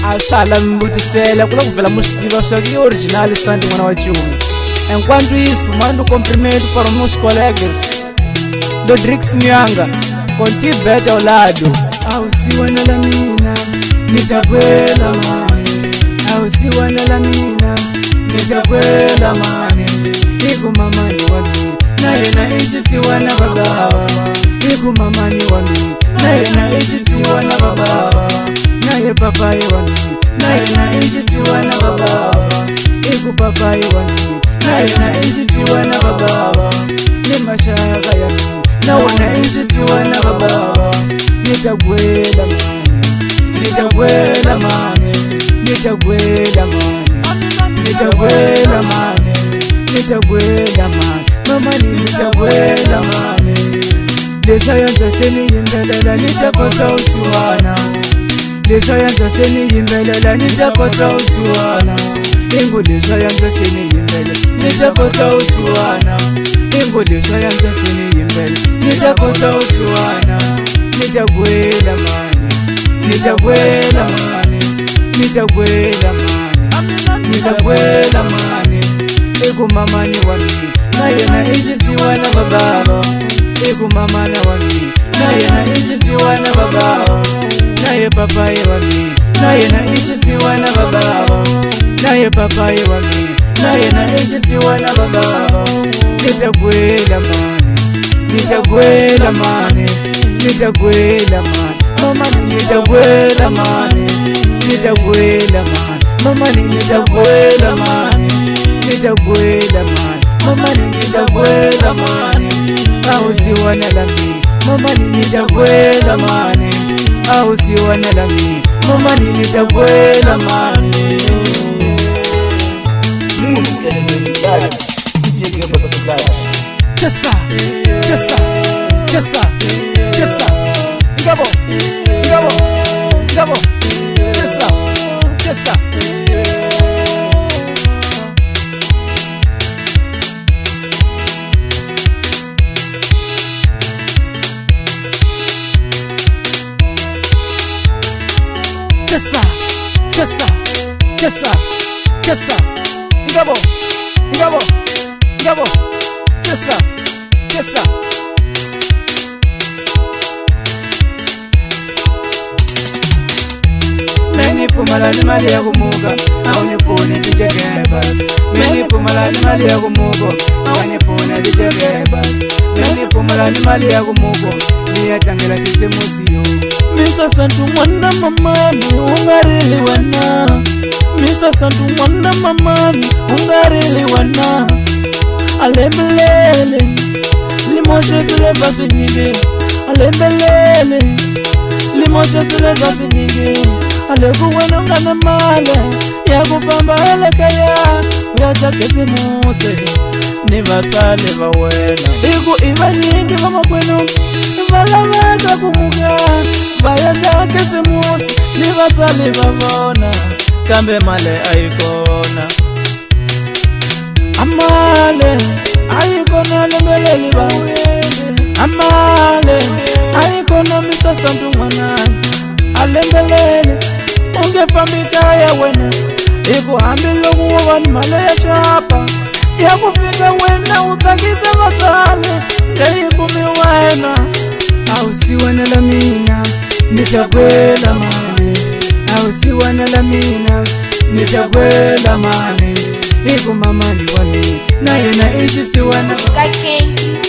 ashala mbutisela kula kuvela mushitiva swaki original Sandy mwana wa Chuma. Enquanto isso, mando cumprimento para os meus colegas do Drix Mianga, com Tibete ao lado. Ausiwa na lamina, nitakwela mani. Ausiwa na lamina, nitakwela mani. Iku mamani wami, naye naishi siwa na baba. Iku mamani wami, naye naishi siwa na baba. Naye papai wami, naye naishi siwa na baba. Iku papai wami, naye naishi siwa na baba. Ni mashaka yami, nawe naishi siwa na baba. Nitakwela mani, nitakwela mani, nitakwela mani, nitakwela mani, nitakwela mani, mamani nitakwela mani. Lesha yanza seni yimbelela nitakota usiwana. Lesha yanza seni yimbelela nitakota usiwana. Ingo lesha yanza seni yimbelela nitakota usiwana. Ingo lesha yanza seni yimbelela nitakota usiwana. Nitakwela mani, nitakwela mani, nitakwela mani, nitakwela mani. Iku mamani wami, naye naishi siwa na baba. Iku mamana wami, naye naishi siwa na baba. Naye papai wami, naye naishi siwa na baba. Naye papai wami, naye naishi siwa na baba. Nitakwela mani, nitakwela mani, nitakwela mani, mamani nitakwela mani, nitakwela mani, mamani nitakwela mani, nitakwela mani, mamani nitakwela mani. Ausiwa na lami, mamani nitakwela mani. Ausiwa na lami, mamani nitakwela mani. Chesa, chesa, chesa, chesa. Gabo, gabo, gabo. Chesa, chesa. Chesa, chesa, chesa, chesa. Gabo, gabo, gabo. Chesa, chesa. Meni fumala ni mali ya kumuga, au nifune dijegeba. Meni fumala ni mali ya kumugo, au nifune dijegeba. Meni fumala ni mali ya kumugo, ni ya tangela kisemuzio. Misa Santu mwanda mamani, ungarili wana. Misa Santu mwanda mamani, ungarili wana. Alembelele, limoshe tule bafinyige. Alembelele, limoshe tule bafinyige. Alekuwana ungana male, ya kupamba elekaya. Uyacha kesi muse, ni batale bawena. Iku iba nyingi mama kwenu, ivala weka kumuga. Bayanda kesi muse, ni batale babona. Kambe male aikona. Amale, aikona lembeleli bawene. Amale, aikona Misa Santu mwanani. Alembelele, ungefamika ya wena. Iku hambilo kuwa ni male ya chapa. Ya kufika wena utakize matale. Ya ikumi wena. Ausiwa na lamina, nitakwela mani. Ausiwa na lamina, nitakwela mani. Iku mamani wami, naye naishi siwa na Sky Case.